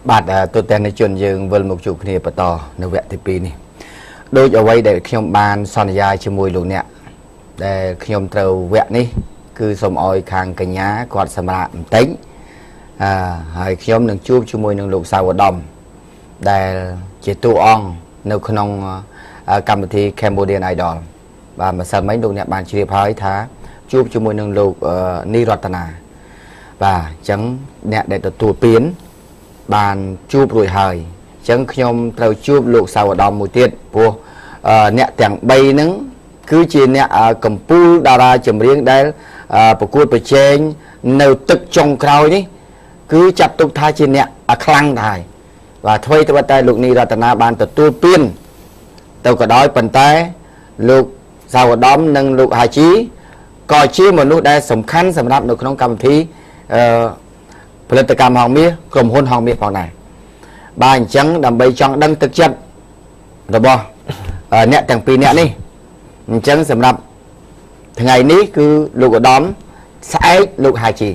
បាទទូទាំងនៃជនយើងវិលមកជួបគ្នាបន្តនៅវគ្គទី2នេះដោយអ្វីដែលខ្ញុំបានសន្យាជាមួយលោកអ្នកដែលខ្ញុំត្រូវវគ្គនេះគឺសូមឲ្យខាងកញ្ញាគាត់សម្រាប់បន្តិចហើយខ្ញុំនឹងជួបជាមួយនឹងលោកសាវឧត្តមដែលជាតួអង្គនៅក្នុងកម្មវិធី Cambodian Idol បាទម្សិលមិញលោកអ្នកបានជ្រាបហើយថាជួបជាមួយនឹងលោកនីរតនាបាទអញ្ចឹងអ្នកដែលទទួលពានបានជួបរួចហើយអញ្ចឹងខ្ញុំត្រូវជួបលោកសាវឧត្តមមួយទៀតព្រោះអ្នកទាំង3ហ្នឹងគឺជាអ្នកកម្ពុជាតារាចម្រៀងដែលប្រកួតប្រជែងនៅទឹកចុងក្រោយនេះគឺចាត់ទុកថាជាអ្នកខ្លាំងដែរបាទអ្វីត្បិតតែលោកនីរតនាបានទទួលពានទៅក៏ដោយប៉ុន្តែលោកសាវឧត្តមនិងលោកហាជីក៏ជាមនុស្សដែលសំខាន់សម្រាប់នៅក្នុងកម្មវិធីផលិតកម្មហងមាសក្រុមហ៊ុនហងមាសផងដែរបាទអញ្ចឹងដើម្បីចង់ដឹងទឹកចិត្តរបស់អ្នកទាំងពីរអ្នកនេះអញ្ចឹងសម្រាប់ថ្ងៃនេះគឺលោកឧត្តមស្អែកលោកហាជី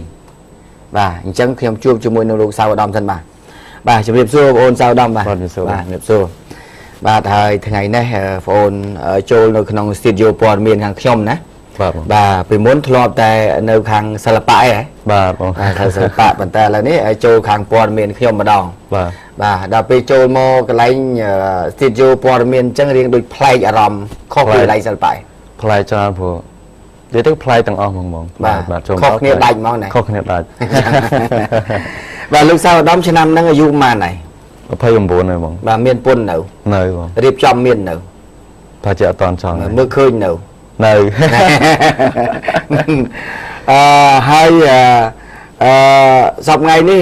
បាទអញ្ចឹងខ្ញុំជួបជាមួយនឹងលោកសាវឧត្តមសិនបាទជំរាបសួរបងអូនសាវឧត្តមបាទជំរាបសួរបាទហើយថ្ងៃនេះបងអូនចូលនៅក្នុង studio ព័ត៌មានខាងខ្ញុំណាបាទពីមុនធ្លាប់តែនៅខាងសិល្បៈឯងបាទបងខាងសិល្បៈប៉ុន្តែឥឡូវនេះចូលខាងព័ត៌មានខ្ញុំម្ដងបាទដល់ពេលចូលមកកន្លែង studio ព័ត៌មានអញ្ចឹងរៀងដូចប្លែកអារម្មណ៍ខុសពីកន្លែងសិល្បៈប្លែកច្រើនព្រោះនិយាយទៅប្លែកទាំងអស់ហ្មងបាទចូលខុសគ្នាដាច់ហ្មងណាខុសគ្នាដាច់បាទលោកសាវឧត្តមឆ្នាំហ្នឹងអាយុប៉ុន្មានហើយ29ហើយហ្មងបាទមានពុននៅបងរៀបចំមាននៅថាជាអត់តន់ចង់មើលឃើញនៅហើយសប្តាហ៍ថ្ងៃនេះ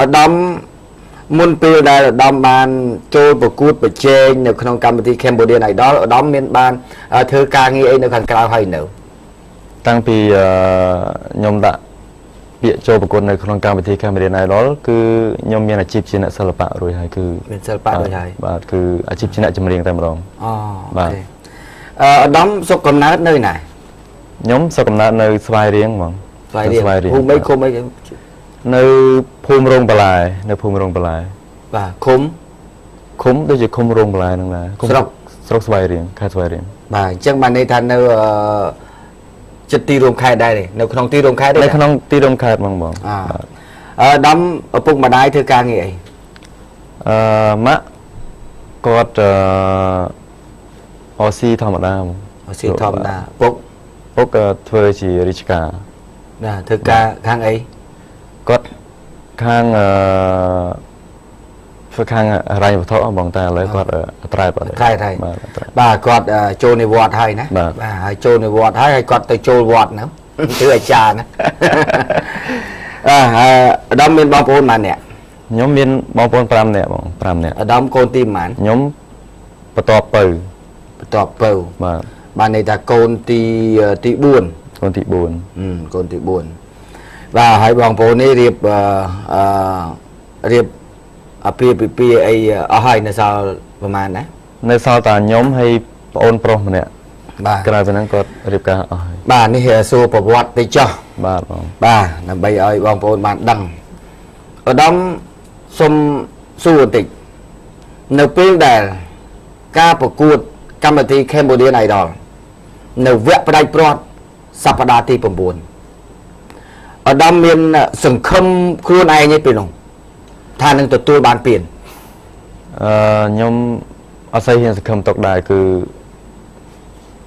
ឧត្តមមុនពេលដែលឧត្តមបានចូលប្រកួតប្រជែងនៅក្នុងកម្មវិធី Cambodian Idol ឧត្តមមានបានធ្វើការងារអីនៅខាងក្រៅហើយនៅតាំងពីខ្ញុំដាក់ពាក្យចូលប្រកួតនៅក្នុងកម្មវិធី Cambodian Idol គឺខ្ញុំមានអាជីពជាអ្នកសិល្បៈរួចហើយគឺមានសិល្បៈរួចហើយបាទគឺអាជីពជាអ្នកចម្រៀងតែម្ដងបាទឧត្តមសុខកំណើតនៅណាខ្ញុំសុខកំណើតនៅស្វាយរៀងហ្មងស្វាយរៀងភូមិអីឃុំអីនៅភូមិរងបន្លែនៅភូមិរងបន្លែបាទឃុំដូចជាឃុំរងបន្លែហ្នឹងដែរស្រុកស្វាយរៀងខេត្តស្វាយរៀងបាទអញ្ចឹងបានន័យថានៅចិត្តទីរួមខេត្តដែរនៅក្នុងទីរួមខេត្តនៅក្នុងទីរួមខេត្តហ្មងបងឧត្តមឪពុកម្ដាយធ្វើការងារអីម៉ាក់គាត់អូស៊ីធម្មតាអូស៊ីធម្មតាពុកធ្វើជារាជការណាធ្វើការខាងអីគាត់ខាងធ្វើខាងរ៉ៃវត្ថុបងតែឥឡូវគាត់ត្រែតបាទគាត់ចូលនិវត្តន៍ហើយណាបាទហើយចូលនិវត្តន៍ហើយគាត់ទៅចូលវត្តហ្នឹងធ្វើអាចារ្យណាឧត្តមមានបងប្អូនប៉ុន្មាននាក់ខ្ញុំមានបងប្អូន5នាក់បង5នាក់ឧត្តមកូនទីប៉ុន្មានខ្ញុំបន្ទាប់ពៅបាទបានន័យថាកូនទី4កូនទី4កូនទី4បាទហើយបងប្អូននេះរៀបអាពាហ៍ពិពាហ៍អីអស់ហើយនៅសល់ប្រហែលណានៅសល់តែខ្ញុំហើយប្អូនប្រុសម្នាក់បាទក្រៅពីហ្នឹងគាត់រៀបការអស់ហើយបាទនេះសួរប្រវត្តិទៅចោះបាទបងបាទដើម្បីឲ្យបងប្អូនបានដឹងឧត្តមសូមសួរបន្តិចនៅពេលដែលការប្រកួតកម្មវិធី Cambodian Idol នៅវគ្គផ្ដាច់ព្រាត់សប្តាហ៍ទី9ឧត្តមមានសង្ឃឹមខ្លួនឯងឯពេលនោះថានឹងទទួលបានពានខ្ញុំអត់ស្អីហ៊ានសង្ឃឹមទុកដែរគឺ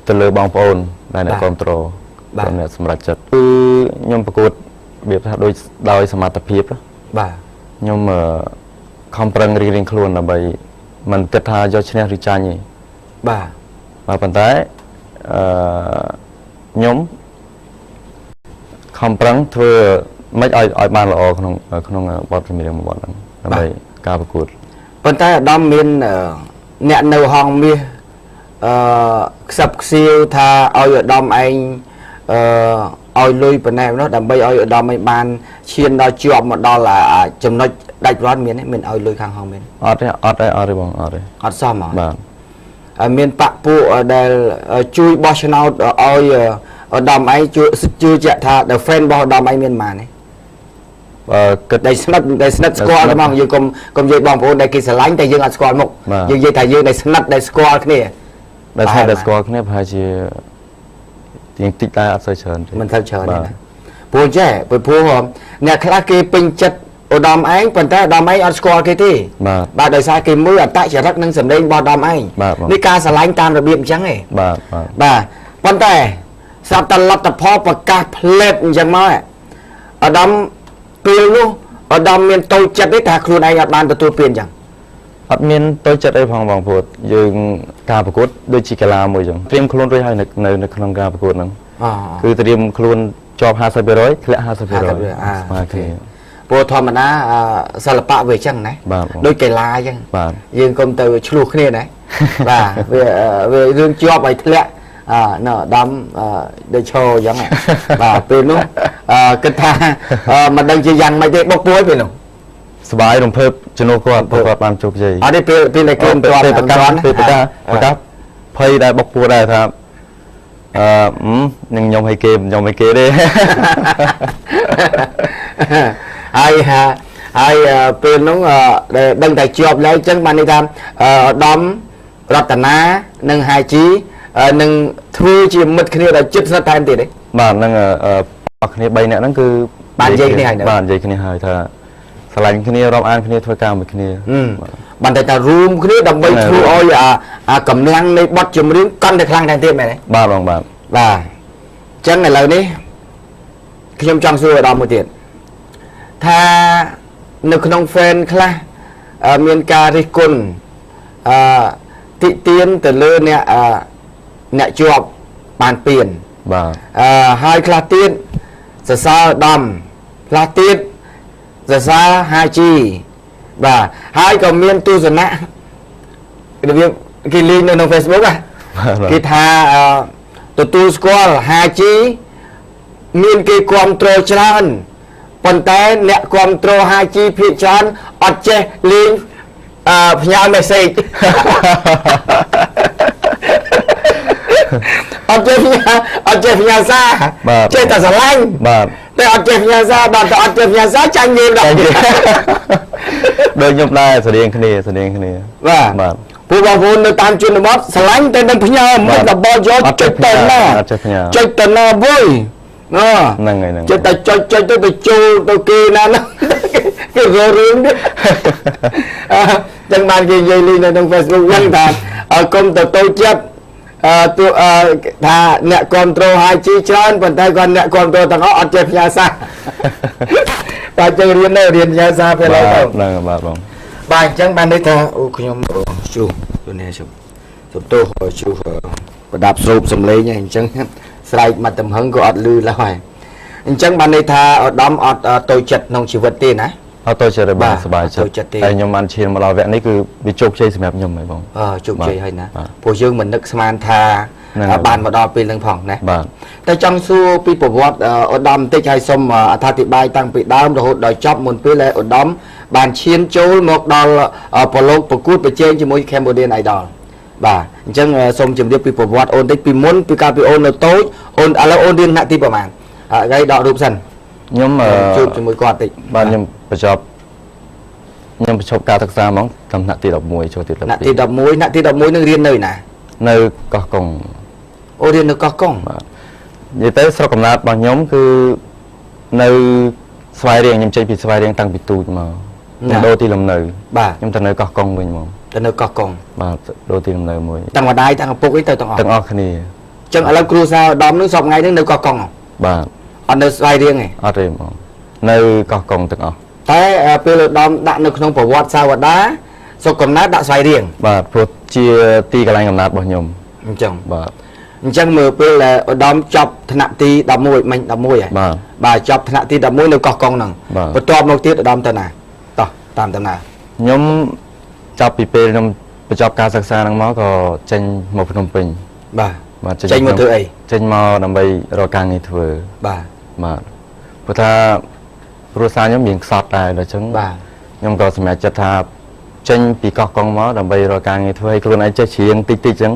ទៅលើបងប្អូនដែលអ្នកគ្រប់គ្រងបាទអ្នកសម្រេចចិត្តគឺខ្ញុំប្រកួតរបៀបថាដូចដោយសមត្ថភាពបាទខ្ញុំខំប្រឹងរៀងខ្លួនដើម្បីមិនគិតថាយកឈ្នះឬចាញ់ទេបាទប៉ុន្តែខ្ញុំខំប្រឹងធ្វើមិនឲ្យបានល្អក្នុងបទចម្រៀងមួយបទហ្នឹងដើម្បីការប្រកួតប៉ុន្តែឧត្តមមានអ្នកនៅហងមាសខ្សឹបខ្សៀវថាឲ្យឧត្តមឯងឲ្យលុយប៉ុណ្ណេះនោះដើម្បីឲ្យឧត្តមឯងបានឈានដល់ជាប់មកដល់ចំណុចដាច់ព្រាត់មានឲ្យលុយខាងហងមានអត់ទេបងអត់សមហ៎បាទមានបពពួកដែលជួយបោះឆ្នោតឲ្យឧត្តមឯងជឿជាក់ថា the friend របស់ឧត្តមឯងមានប៉ុន្មានទេ គិត ដែលស្និទ្ធស្គាល់ហ្មងយើងកុំនិយាយបងប្អូនដែលគេស្រឡាញ់តែយើងអត់ស្គាល់មុខយើងនិយាយថាយើងដែលស្និទ្ធដែលស្គាល់គ្នា ដែលស្គាល់គ្នាប្រហែលជាទៀងតិចតែអត់សូវច្រើនទេ មិនទៅច្រើនទេណាព្រោះចេះព្រោះអ្នកខ្លះគេពេញចិត្តឧត្តមឯងប៉ុន្តែឧត្តមឯងអត់ស្គាល់គេទេបាទដោយសារគេមើលអត្តចរិតនិងសម្លេងរបស់ឧត្តមឯងនេះការស្រឡាញ់តាមរបៀបអញ្ចឹងឯងបាទប៉ុន្តែស្រាប់តែលទ្ធផលប្រកាសផ្លេតអញ្ចឹងមកឧត្តមពេលនោះឧត្តមមានតូចចិត្តទេថាខ្លួនឯងអត់បានទទួលពានអញ្ចឹង អត់មានតូចចិត្តអីផងបងប្អូនយើងការប្រកួតដូចជាកីឡាមួយអញ្ចឹងត្រៀមខ្លួនរួចហើយនៅក្នុងការប្រកួតហ្នឹងគឺត្រៀមខ្លួនជាប់ 50% ធ្លាក់ 50% ស្មើគ្នា ព្រោះធម្មតាសិល្បៈវាអញ្ចឹងណាដូចកីឡាអញ្ចឹងយើងកុំទៅឆ្លោះគ្នាណាបាទវារឿងជាប់ឲ្យធ្លាក់នៅដំដូចឈរអញ្ចឹងបាទពេលនោះគិតថាមិនដឹងជាយ៉ាងម៉េចទេបុកពួយពេលនោះ សบายរំភើបជំនួសគាត់បានជោគជ័យអត់ទេពេលដែលគេទាត់ពេលប្រកាសភ័យដែរបុកពួរដែរថានឹងខ្ញុំឲ្យគេទេហើយពេលនោះដែលដឹងតែជាប់แล้วអញ្ចឹងបានន័យថាដំរតនានិងហាយជីនឹងធ្វើជាមិត្តគ្នាដល់ជិតស្និទ្ធថែមទៀតទេបាទនឹងអស់គ្នា3នាក់ហ្នឹងគឺបាននិយាយគ្នាហើយបាននិយាយគ្នាហើយថាស្រឡាញ់គ្នារាប់អានគ្នាធ្វើការមួយគ្នាបានតែរួមគ្នាដើម្បីធ្វើឲ្យកម្លាំងនៃបទចម្រៀងកាន់តែខ្លាំងថែមទៀតមែនទេបាទបងបាទអញ្ចឹងឥឡូវនេះខ្ញុំចង់សួរឧត្តមមួយទៀតថានៅក្នុង fan ខ្លះមានការរិះគន់តិទៀនទៅលើអ្នកជាប់បានពៀនបាទហើយខ្លះទៀតសរសើរឧត្តមខ្លះទៀតសរសើរហាជីបាទហើយក៏មានទស្សនៈរបៀបគេលេងនៅក្នុង Facebook គេថាទទួលស្គាល់ហាជីមានគេគ្រប់គ្រងច្រើនប៉ុន្តែអ្នកគ្រប់គ្រងហាជីភាគច្រើនអត់ចេះលេងផ្ញើ message អត់ចេះផ្ញើសារចេះតែស្រឡាញ់បាទតែអត់ចេះផ្ញើសារដល់តែអត់ចេះផ្ញើសារចាញ់យើងដល់ដូចខ្ញុំដែរស្រដៀងគ្នាបាទពួកបងប្អូននៅតាមជនបទស្រឡាញ់តែនឹងផ្ញើមិនដល់បោយកចុចទៅណាចុចទៅណាវយហ្នឹងហើយចុចតែចុចទៅចូលទៅគេណាគេររឿងនេះចឹងបានគេនិយាយលេងនៅក្នុង Facebook ហ្នឹងថាកុំទៅចិត្តថាអ្នកគ្រប់គ្រងហាយជីច្រើនប៉ុន្តែគាត់អ្នកគ្រប់គ្រងទាំងអស់អត់ចេះផ្ញើសារតែចឹងរៀនផ្ញើសារពេលឡើយហ្នឹងបាទបងបាទអញ្ចឹងបានន័យថាអូខ្ញុំជួនេះជួទោសជួប្រដាប់ស្រូបសំឡេងអញ្ចឹងស្រែកមកទំហឹងក៏អត់លឺឡើយអញ្ចឹងបានន័យថាឧត្តមអត់តូចចិត្តក្នុងជីវិតទេណាអត់តូចចិត្តបានសប្បាយចិត្តតែខ្ញុំបានឈានមកដល់វគ្គនេះគឺវាជោគជ័យសម្រាប់ខ្ញុំហើយបងជោគជ័យហើយណាព្រោះយើងមិននឹកស្មានថាបានមកដល់ពេលហ្នឹងផងណាបាទតែចង់សួរពីប្រវត្តិឧត្តមបន្តិចឲ្យសូមអត្ថាធិប្បាយតាំងពីដើមរហូតដល់ចប់មុនពេលដែលឧត្តមបានឈានចូលមកដល់ប្រឡូកប្រកួតប្រជែងជាមួយ Cambodian Idol បាទអញ្ចឹងសូមជម្រាបពីប្រវត្តិអូនតិចពីមុនពីកាលពីអូននៅតូចអូនឥឡូវអូនរៀនថ្នាក់ទីប្រហែលហើយដករូបសិនខ្ញុំជួបជាមួយគាត់តិចបាទខ្ញុំបញ្ចប់ការសិក្សាហ្មងតាមថ្នាក់ទី11ចូលទី12ថ្នាក់ទី11នឹងរៀននៅណានៅកោះកុងអូរៀននៅកោះកុងបាទនិយាយទៅស្រុកកំណើតរបស់ខ្ញុំគឺនៅស្វាយរៀងខ្ញុំចេញពីស្វាយរៀងតាំងពីទូចមកដូរទីលំនៅបាទខ្ញុំទៅនៅកោះកុងវិញមកទៅនៅកោះកុងបាទដូរទីលំនៅមួយតាំងម្ដាយតាំងឪពុកអីទៅទាំងអស់គ្នាអញ្ចឹងឥឡូវគ្រូសាឧត្តមនឹងសពថ្ងៃនេះនៅកោះកុងបាទអត់នៅស្វាយរៀងទេអត់ទេបងនៅកោះកុងទាំងអស់តែពេលឧត្តមដាក់នៅក្នុងប្រវត្តិសាវតាសុខកំណើតដាក់ស្វាយរៀងបាទព្រោះជាទីកន្លែងកំណើតរបស់ខ្ញុំអញ្ចឹងបាទអញ្ចឹងមើលពេលឧត្តមចប់ថ្នាក់ទី11មិញ11ហ៎បាទចប់ថ្នាក់ទី11នៅកោះកុងហ្នឹងបន្ទាប់មកទៀតឧត្តមទៅណាតោះតាមដំណើរខ្ញុំចាប់ពីពេលខ្ញុំបញ្ចប់ការសិក្សាហ្នឹងមកក៏ចេញមកភ្នំពេញបាទចេញមកធ្វើអីចេញមកដើម្បីរកការងារធ្វើបាទព្រោះថាគ្រួសារខ្ញុំមានខ្សត់ដែរដល់អញ្ចឹងខ្ញុំក៏សម្រេចចិត្តថាចេញពីកោះកុងមកដើម្បីរកការងារធ្វើឲ្យខ្លួនឯងចេះច្រៀងតិចអញ្ចឹង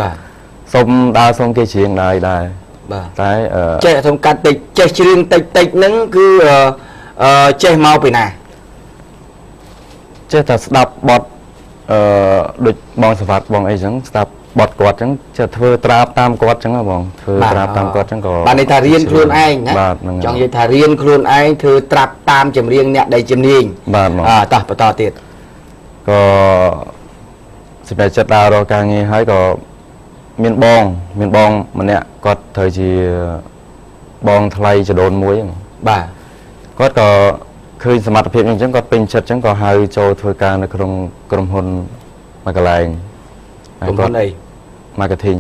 បាទសុំដើរសុំគេច្រៀងដែរបាទតែចេះសុំកាត់តិចចេះច្រៀងតិចហ្នឹងគឺ ចេះមកពីណា ចេះតែស្ដាប់បទដូចបងសវត្តបងអីចឹងស្ដាប់បទគាត់ចឹងចេះធ្វើត្រាបតាមគាត់ចឹងហ៎បងធ្វើត្រាបតាមគាត់ចឹងក៏ បានន័យថារៀនខ្លួនឯងណា បាទហ្នឹង ចង់និយាយថារៀនខ្លួនឯងធ្វើត្រាប់តាមចម្រៀងអ្នកដែលជំនាញ បាទបង តោះបន្តទៀត ក៏សម្រាប់ចិត្តដើររកការងារហើយក៏មានបងម្នាក់គាត់ត្រូវជាបងថ្លៃចដូនមួយហ្នឹង បាទ គាត់ក៏ឃើញសមត្ថភាពអញ្ចឹងគាត់ពេញចិត្តអញ្ចឹងក៏ហៅចូលធ្វើការនៅក្នុងក្រុមហ៊ុនមួយកន្លែង ក្រុមហ៊ុនអី marketing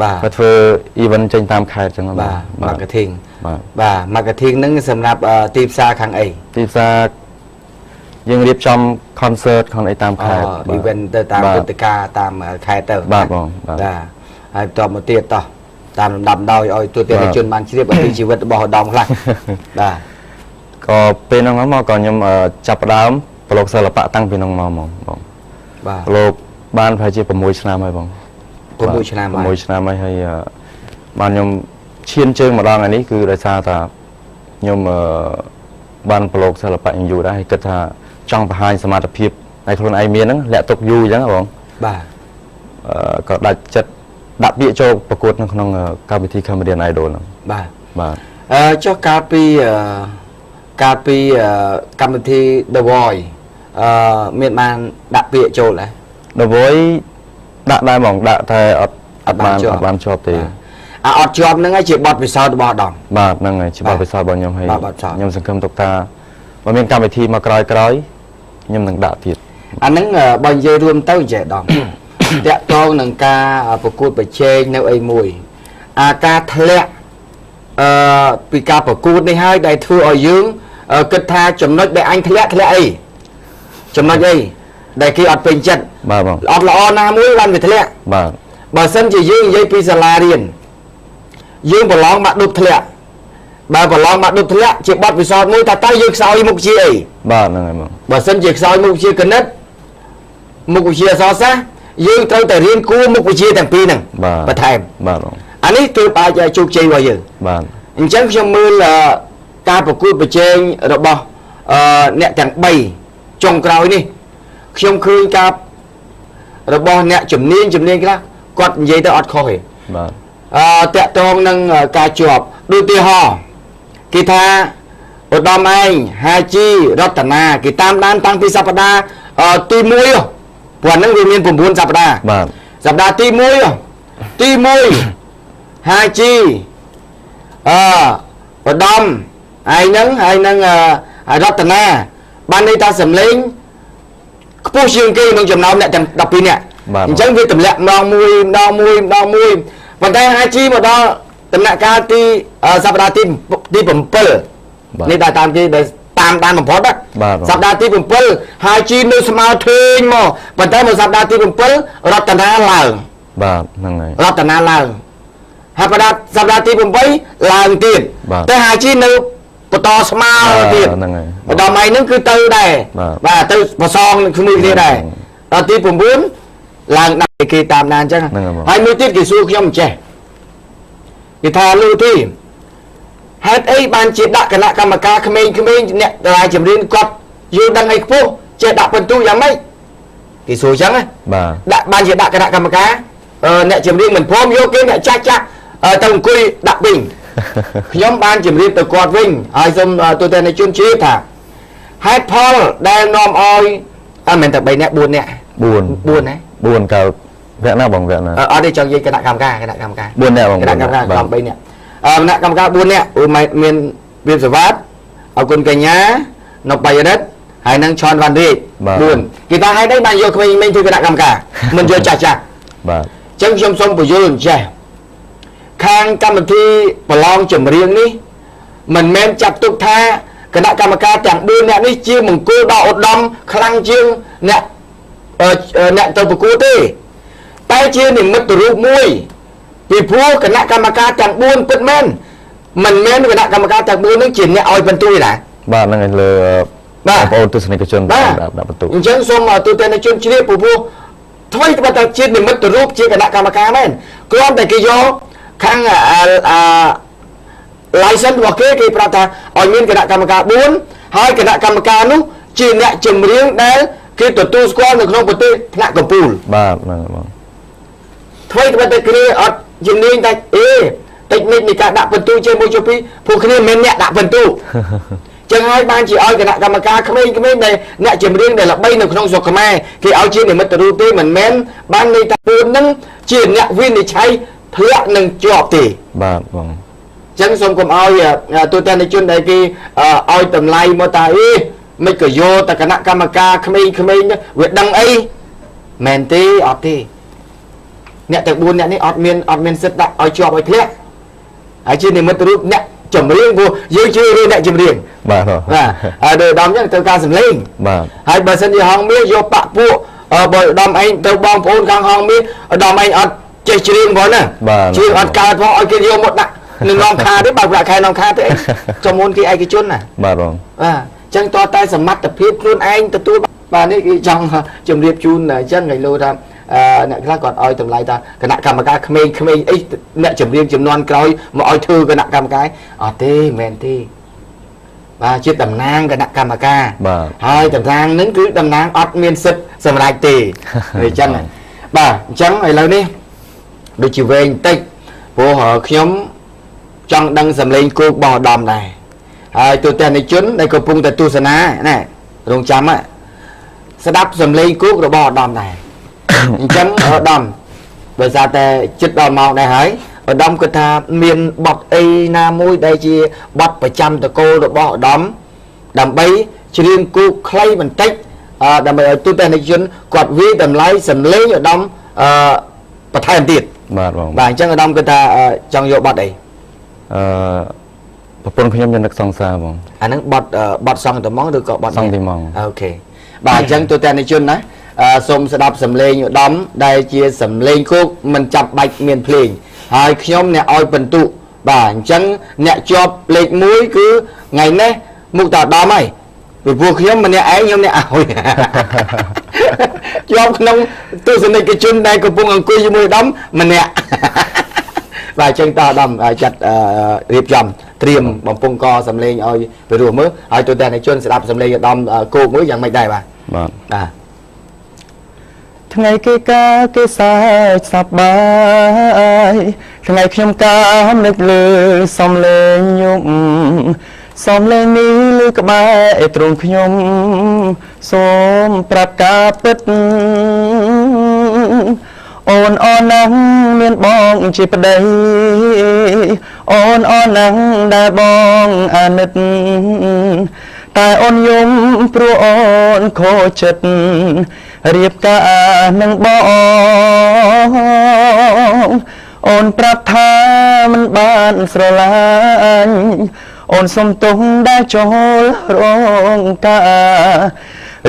បាទ គាត់ធ្វើ event ចេញតាមខេត្តអញ្ចឹង បាទ marketing បាទ បាទ marketing ហ្នឹងសម្រាប់ទីផ្សារខាងអី ទីផ្សារយើងរៀបចំ concert ខាងអីតាមខេត្ត event ទៅតាមព្រឹត្តិការណ៍តាមខេត្តទៅ បាទបងបាទ បាទហើយបន្តមកទៀតតោះតាមលំដាប់ដោយឲ្យទូទាំងជនបានជ្រាបអំពីជីវិតរបស់ឧត្តមខ្លះបាទ ក៏ពេលហ្នឹងមកក៏ខ្ញុំចាប់ផ្ដើមប្រឡូកសិល្បៈតាំងពីហ្នឹងមកបង បាទ ប្រឡូកបានប្រហែលជា6ឆ្នាំហើយបង 6ឆ្នាំហើយ 6ឆ្នាំហើយបានខ្ញុំឈានជើងម្ដងថ្ងៃនេះគឺដោយសារថាខ្ញុំបានប្រឡូកសិល្បៈយូរដែរហើយគិតថាចង់បង្ហាញសមត្ថភាពឲ្យខ្លួនឯងមានហ្នឹងលាក់ទុកយូរអញ្ចឹងហ៎បង បាទ ក៏ដាច់ចិត្តដាក់ពាក្យចូលប្រកួតនៅក្នុងកម្មវិធី Cambodian Idol ហ្នឹង បាទ បាទ ចុះកាលពីកម្មវិធី The Voice មានបានដាក់ពាក្យចូលដែរ The Voice ដាក់ដែរបងដាក់តែអត់បានជាប់ទេ អត់ជាប់ហ្នឹងហើយជាបទពិសោធន៍របស់ដង បាទហ្នឹងហើយច្បាប់ពិសោធន៍របស់ខ្ញុំហើយ បាទបទពិសោធន៍ ខ្ញុំសង្ឃឹមទុកថាបើមានកម្មវិធីមកក្រោយខ្ញុំនឹងដាក់ទៀត អាហ្នឹងបើនិយាយរួមទៅចេះដង តាក់ទងនឹងការប្រកួតប្រជែងនៅអីមួយការធ្លាក់ពីការប្រកួតនេះហើយដែលធ្វើឲ្យយើងគិតថាចំណុចដែលអញធ្លាក់អីចំណុចអីដែលគេអត់ពេញចិត្ត បាទបង អត់ល្អណាមួយបានវាធ្លាក់ បាទ បើសិនជាយើងនិយាយពីសាលារៀនយើងប្រឡងមកដប់ធ្លាក់បើប្រឡងមកដប់ធ្លាក់ជាបទពិសោធន៍មួយថាតើយើងខ្សោយមុខជាអី បាទហ្នឹងហើយបង បើសិនជាខ្សោយមុខវិជ្ជាគណិតមុខវិជ្ជាអក្សរសាស្ត្រយើងត្រូវតែរៀនគួរមុខវិជ្ជាទាំងពីរហ្នឹង បាទ បន្ថែម បាទបង អានេះគឺអាចជោគជ័យរបស់យើង បាទ អញ្ចឹងខ្ញុំមើលការប្រកួតប្រជែងរបស់អ្នកទាំង3ចុងក្រោយនេះខ្ញុំឃើញការរបស់អ្នកជំនាញខ្លះគាត់និយាយទៅអត់ខុសទេ បាទ តាក់ទងនឹងការជាប់ដូចឧទាហរណ៍គេថាឧត្តមឯងហាជីរតនាគេតាមដានតាំងពីសប្តាហ៍ទី1ព្រោះហ្នឹងវាមាន9សប្តាហ៍ បាទ សប្តាហ៍ទី1ហាជីឧត្តមឯងហ្នឹងរតនាបានន័យថាសម្លេងខ្ពស់ជាងគេក្នុងចំណោមអ្នកទាំង12នាក់អញ្ចឹងវាទម្លាក់ម្ដងមួយប៉ុន្តែហាជីមកដល់ដំណាក់កាលទីសប្តាហ៍ទី7នេះតាមគេដែលតាមដានបំផុត សប្តាហ៍ទី7ហាជីនៅស្មើធេងមកប៉ុន្តែមកសប្តាហ៍ទី7រតនាឡើង បាទហ្នឹងហើយ រតនាឡើងហើយសប្តាហ៍ទី8ឡើងទៀតតែហាជីនៅបន្តស្មើទៀត ហ្នឹងហើយ ដល់ម៉ៃហ្នឹងគឺទៅដែរបាទទៅប្រសងជាមួយគ្នាដែរដល់ទី9ឡើងដល់គេតាមដានអញ្ចឹងហើយមួយទៀតគេសួរខ្ញុំចេះគេថាលឺទីហេតុអីបានជាដាក់គណៈកម្មការក្មេងអ្នកតារាចម្រៀងគាត់យល់ដឹងឲ្យខ្ពស់ចេះដាក់បន្ទូយ៉ាងម៉េចគេសួរអញ្ចឹងណា បាទ ដាក់បានជាដាក់គណៈកម្មការអ្នកចម្រៀងមិនព្រមយកគេអ្នកចាស់ទៅអង្គុយដាក់វិញ ខ្ញុំបានជម្រាបទៅគាត់វិញហើយសូមទូទាំងជនជាតិថាហេតុផលដែលនាំឲ្យមិនតែ3នាក់4នាក់4ណា 4កើតវគ្គណាបងវគ្គណា អត់ទេចង់និយាយគណៈកម្មការ 4នាក់បង គណៈកម្មការ3នាក់គណៈកម្មការ4នាក់មានវាសវត្តអគុណកញ្ញានៅបៃរិទ្ធហើយនឹងឆនវ៉ាន់រីក4គេថាហេតុអីបានយកក្មេងៗធ្វើគណៈកម្មការមិនយកចាស់បាទ អញ្ចឹងខ្ញុំសូមបញ្យល់អញ្ចេះខាងកម្មវិធីប្រឡងចម្រៀងនេះមិនមែនចាត់ទុកថាគណៈកម្មការទាំង4នាក់នេះជាមង្គលដល់ឧត្តមខ្លាំងជាងអ្នកទៅប្រកួតទេតែជានិមិត្តរូបមួយពីព្រោះគណៈកម្មការទាំង4ពិតមែនមិនមែនគណៈកម្មការទាំង4នឹងជាអ្នកឲ្យបន្ទូយណា បាទហ្នឹងហើយលើបងប្អូនទស្សនិកជនដាក់បន្ទូ អញ្ចឹងសូមទូទាំងជនជ្រាបពីព្រោះថ្មីតែជានិមិត្តរូបជាគណៈកម្មការមែនគ្រាន់តែគេយកខាងlicense របស់គេប្រាប់ថាឲ្យមានគណៈកម្មការ4 ហើយគណៈកម្មការនោះជាអ្នកចម្រៀងដែលគេទទួលស្គាល់នៅក្នុងប្រទេសថ្នាក់កំពូល បាទហ្នឹងបង ថ្មីត្បិតតែគ្នាអត់ជំនាញតែតិចនិចនៃការដាក់បន្ទូជាមួយ 2 ពួកគ្នាមិនអ្នកដាក់បន្ទូ ចឹងហើយបានជាឲ្យគណៈកម្មការក្មេងៗដែលអ្នកចម្រៀងដែលល្បីនៅក្នុងស្រុកខ្មែរគេឲ្យជានិមិត្តរូបទេមិនមែនបានន័យថាពួកនឹងជាអ្នកវិនិច្ឆ័យធ្លាក់នឹងជាប់ទេ បាទបង ចឹងសូមកុំឲ្យទូទាំងជនដែលគេឲ្យតម្លៃមកថាមិនក៏យកតែគណៈកម្មការក្មេងៗវាដឹងអីមែនទេអត់ទេអ្នកទាំង4អ្នកនេះអត់មានសិទ្ធិដាក់ឲ្យជាប់ឲ្យធ្លាក់ហើយជានិមិត្តរូបអ្នកចម្រៀងព្រោះយើងជឿរឿងអ្នកចម្រៀង បាទ បាទហើយដោយឧត្តមចឹងទៅការសម្លេង បាទ ហើយបើសិនជាហងមាសយកបាក់ពួកបើឧត្តមឯងទៅបងប្អូនខាងហងមាសឧត្តមឯងអត់ចេះច្រៀងផងណាច្រៀងអត់កើតផងឲ្យគេយកមកដាក់នឹងនំខាទេបើប្រាក់ខែនំខាទេចំនួនគេឯកជនណា បាទបង បាទចឹងតតែសមត្ថភាពខ្លួនឯងទទួលបាទនេះគេចង់ជម្រាបជូនអញ្ចឹងឲ្យលោកថាអ្នកខ្លះគាត់ឲ្យតម្លៃថាគណៈកម្មការក្មេងៗអីអ្នកចម្រៀងចំនួនក្រោយមកឲ្យធ្វើគណៈកម្មការអត់ទេមែនទេបាទជាតំណាងគណៈកម្មការ បាទ ហើយតំណាងនឹងគឺតំណាងអត់មានសិទ្ធិសម្រេចទេអញ្ចឹងបាទអញ្ចឹងឥឡូវនេះដូចជាវែងបន្តិចព្រោះខ្ញុំចង់ដឹងសម្លេងគោករបស់ឧត្តមដែរហើយទូទាំងជនដែលកំពុងតែទស្សនាណែរងចាំស្ដាប់សម្លេងគោករបស់ឧត្តមដែរ អញ្ចឹងឧត្តមដោយសារតែចិត្តដល់ម៉ោងដែរហើយឧត្តមគាត់ថាមានបទអីណាមួយដែលជាបទប្រចាំតកូលរបស់ឧត្តមដើម្បីច្រៀងគូខ្លីបន្តិចដើម្បីឲ្យទូទាំងជនគាត់វាយតម្លៃសម្លេងឧត្តមបន្ថែមទៀត បាទបង បាទអញ្ចឹងឧត្តមគាត់ថាចង់យកបទអី ប្រពន្ធខ្ញុំមាននឹកសង្សារបង អាហ្នឹងបទសងតំងឬក៏បទ សងទីម៉ង អូខេបាទអញ្ចឹងទូទាំងជនណាសូមស្ដាប់សម្លេងឧត្តមដែលជាសម្លេងគោកមិនចាប់បាច់មានភ្លេងហើយខ្ញុំអ្នកឲ្យបន្ទុបាទអញ្ចឹងអ្នកជាប់លេខ1គឺថ្ងៃនេះមុខតាឧត្តមហើយពីព្រោះខ្ញុំម្នាក់ឯងខ្ញុំអ្នកឲ្យ ជាប់ក្នុងទស្សនិកជនដែលកំពុងអង្គុយជាមួយឧត្តមម្នាក់ បាទអញ្ចឹងតើឧត្តមចាត់រៀបចំត្រៀមបំពង់កសម្លេងឲ្យពីរោះមើលហើយទូទាំងជនស្ដាប់សម្លេងឧត្តមគោកមួយយ៉ាងម៉េចដែរបាទ បាទ បាទ ថ្ងៃគេការគេសើចសប្បាយថ្ងៃខ្ញុំកាមនឹកលើសំលេងញោមសំលេងនេះលើក្បែរឯទ្រង់ខ្ញុំសូមប្រាប់ការពិតអូនណាស់មានបងជាប្តីអូនណាស់ដែលបងអាណិតតែអូនយំព្រោះអូនខូចចិត្តរៀបការនឹងបងអូនប្រាប់ថាមិនបានស្រឡាញ់អូនសុំទោសដែលចូលរងការ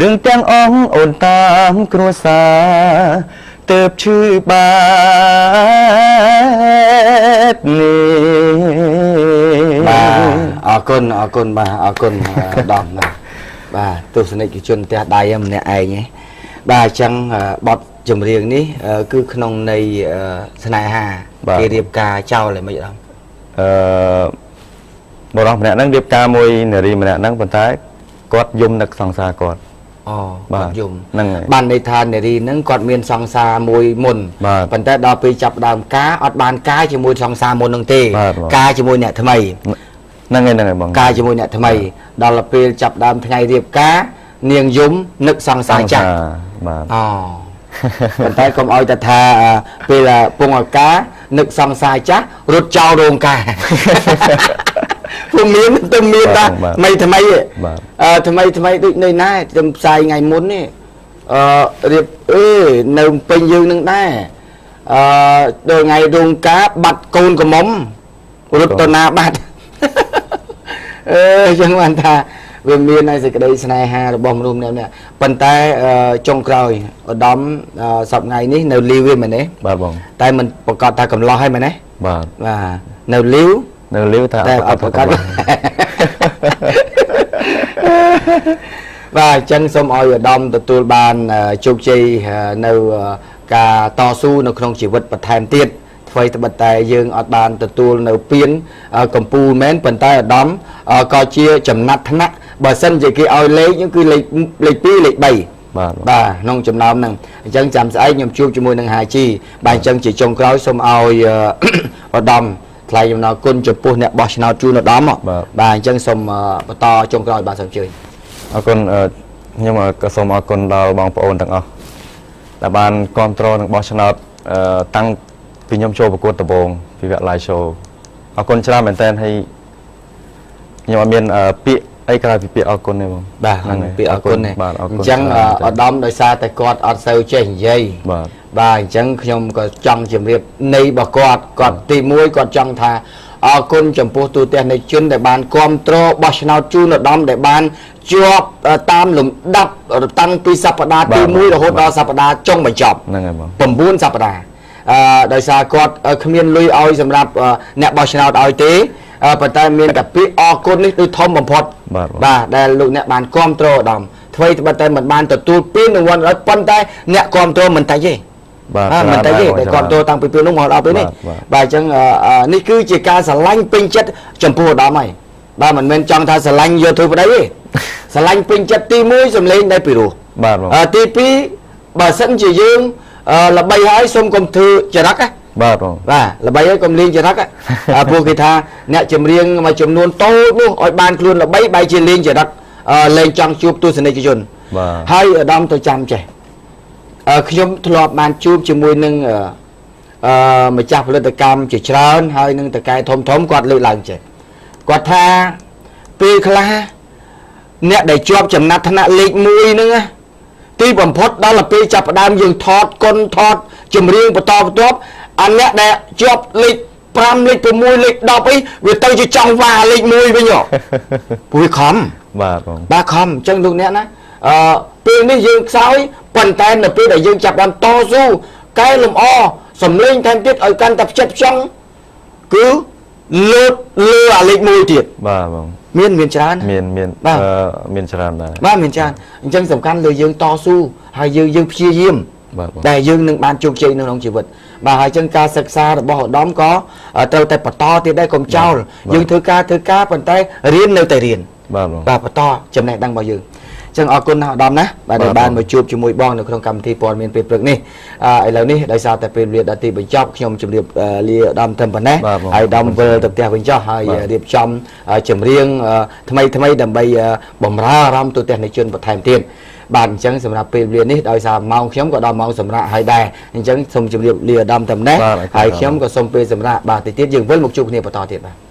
រឿងទាំងអស់អូនតាមគ្រួសារទើបឈឺបាត់នេះ បាទអរគុណបាទអរគុណដំបាទទស្សនិកជនផ្ទះដៃម្នាក់ឯងហ៎បាទអញ្ចឹងបទចម្រៀងនេះគឺក្នុងន័យស្នេហាគេរៀបការចោលហើយមិនអត់ បរិសុទ្ធម្នាក់ហ្នឹងរៀបការមួយនារីម្នាក់ហ្នឹងប៉ុន្តែគាត់យំនឹកសង្សារគាត់ អូបាទយំ ហ្នឹងហើយ បានន័យថានារីហ្នឹងគាត់មានសង្សារមួយមុន បាទ ប៉ុន្តែដល់ពេលចាប់ដើមការអត់បានការជាមួយសង្សារមុនហ្នឹងទេ បាទបាទ ការជាមួយអ្នកថ្មី ហ្នឹងហើយបង ការជាមួយអ្នកថ្មីដល់ពេលចាប់ដើមថ្ងៃរៀបការនាងយំនឹកសង្សារចាស់ បាទ អូ ប៉ុន្តែកុំឲ្យតែថាពេលពងឱកាសនឹកសង្សារចាស់រត់ចោលរោងការ ព្រោះមានតែមានតាថ្មីថ្មី បាទ ថ្មីដូចនៅណាទៅផ្សាយថ្ងៃមុននេះរៀបនៅពេញយើងនឹងដែរដល់ថ្ងៃរោងការបាត់កូនកំមុំរត់ទៅណាបាត់ ចឹងបានថាវាមានឯសេចក្តីស្នេហារបស់មនុស្សម្នាក់ៗប៉ុន្តែចុងក្រោយឧត្តមសប្តាហ៍នេះនៅលីវវាមែនទេ បាទបង តែមិនប្រកាសថាកំឡោះហើយមែនទេ បាទ បាទនៅលីវ នៅលាវថា តែអត់ប្រកាស បាទអញ្ចឹងសូមឲ្យឧត្តមទទួលបានជោគជ័យនៅការតស៊ូនៅក្នុងជីវិតបន្ថែមទៀត អ្វីត្បិតតែយើងអត់បានទទួលនៅពៀនកម្ពុជាមែនប៉ុន្តែឧត្តមក៏ជាចំណាត់ថ្នាក់បើសិនជាគេឲ្យលេខហ្នឹងគឺលេខ2លេខ3 បាទ បាទក្នុងចំណោមហ្នឹងអញ្ចឹងចាំស្អែកខ្ញុំជួបជាមួយនឹងហាជីបាទអញ្ចឹងជាចុងក្រោយសូមឲ្យឧត្តមថ្លែងអំណរគុណចំពោះអ្នកបោះឆ្នោតជូនឧត្តមបាទអញ្ចឹងសូមបន្តចុងក្រោយបាទសូមអញ្ជើញ អរគុណខ្ញុំក៏សូមអរគុណដល់បងប្អូនទាំងអស់ដែលបានគ្រប់គ្រងនិងបោះឆ្នោតតាំងពីខ្ញុំចូលប្រកួតដំបូងពីវគ្គ live show អរគុណច្រើនមែនតើហើយខ្ញុំអត់មានពាក្យអីក្រៅពីពាក្យអរគុណទេបង បាទហ្នឹងពាក្យអរគុណទេ បាទអរគុណ អញ្ចឹងឧត្តមដោយសារតែគាត់អត់សូវចេះនិយាយ បាទ បាទអញ្ចឹងខ្ញុំក៏ចង់ជម្រាបនៃរបស់គាត់ទី1គាត់ចង់ថាអរគុណចំពោះទូទាំងនៃជនដែលបានគ្រប់គ្រងបោះឆ្នោតជូនឧត្តមដែលបានជាប់តាមលំដាប់តាំងពីសប្តាហ៍ទី1រហូតដល់សប្តាហ៍ចុងបញ្ចប់ ហ្នឹងហើយបង 9សប្តាហ៍ដោយសារគាត់គ្មានលុយឲ្យសម្រាប់អ្នកបោះឆ្នោតឲ្យទេប៉ុន្តែមានតែពាក្យអរគុណនេះគឺធំបំផុត បាទដែលលោកអ្នកបានគ្រប់គ្រងឧត្តមអ្វីត្បិតតែមិនបានទទួលពានរង្វាន់ឲ្យប៉ុន្តែអ្នកគ្រប់គ្រងមិនតិចទេ បាទ មិនតែទេតែគ្រប់គ្រងតាំងពីពេលនោះមកដល់ពេលនេះបាទអញ្ចឹងនេះគឺជាការស្រឡាញ់ពេញចិត្តចំពោះឧត្តមហើយបាទមិនមែនចង់ថាស្រឡាញ់យកធ្វើប្តីទេស្រឡាញ់ពេញចិត្តទី1សំលេងដែលពីរោះ បាទបង ទី2បើសិនជាយើងល្បីហើយសូមកុំធ្វើចរិតណា បាទបង បាទល្បីហើយកុំលេងចរិតព្រោះគេថាអ្នកចម្រៀងមួយចំនួនតូចនោះឲ្យបានខ្លួនល្បីបែរជាលេងចរិតលេងចង់ជួបទស្សនិកជន បាទ ហើយឧត្តមទៅចាំចេះខ្ញុំធ្លាប់បានជួបជាមួយនឹងម្ចាស់ផលិតកម្មជាច្រើនហើយនឹងតកែធំគាត់លើកឡើងចេះគាត់ថាពេលខ្លះអ្នកដែលជាប់ចំណាត់ថ្នាក់លេខ1ហ្នឹងណាទីបំផុតដល់ពេលចាប់ផ្ដើមយើងថតគុណថតចម្រៀងបន្តបន្ទាប់អាអ្នកដែលជាប់លេខ5លេខ6លេខ10អីវាទៅជាចង់វ៉ាលេខ1វិញព្រោះវាខំ បាទបង បាទខំអញ្ចឹងលោកអ្នកណាពេលនេះយើងខ្សោយប៉ុន្តែនៅពេលដែលយើងចាប់បានតស៊ូកែលម្អសំលេងថែមទៀតឲ្យកាន់តែផ្ចិតផ្ចង់គឺលើកលើអាលេខ1ទៀត បាទបង មានច្រើន មាន បាទ មានច្រើនដែរ បាទមានច្រើនអញ្ចឹងសំខាន់លើយើងតស៊ូហើយយើងព្យាយាម បាទបង ដែលយើងនឹងបានជោគជ័យនៅក្នុងជីវិតបាទហើយអញ្ចឹងការសិក្សារបស់ឧត្តមក៏ត្រូវតែបន្តទៀតដែរកុំចោលយើងធ្វើការប៉ុន្តែរៀននៅតែរៀន បាទបង បាទបន្តចំណេះដឹងរបស់យើងអញ្ចឹងអរគុណណាស់ឧត្តមណាបាទដែលបានមកជួបជាមួយបងនៅក្នុងកម្មវិធីព័ត៌មានពេលព្រឹកនេះឥឡូវនេះដោយសារតែពេលវេលាដល់ទីបញ្ចប់ខ្ញុំជម្រាបលាឧត្តមត្រឹមប៉ុណ្ណេះហើយឧត្តមវិលទៅផ្ទះវិញចុះហើយរៀបចំចម្រៀងថ្មីដើម្បីបំរើអារម្មណ៍ទូទាំងនៃជនបន្ថែមទៀតបាទអញ្ចឹងសម្រាប់ពេលវេលានេះដោយសារម៉ោងខ្ញុំក៏ដល់ម៉ោងសម្រាប់ហើយដែរអញ្ចឹងសូមជម្រាបលាឧត្តមត្រឹមនេះហើយខ្ញុំក៏សូមពេលសម្រាប់បាទតិចទៀតយើងវិលមកជួបគ្នាបន្តទៀតបាទ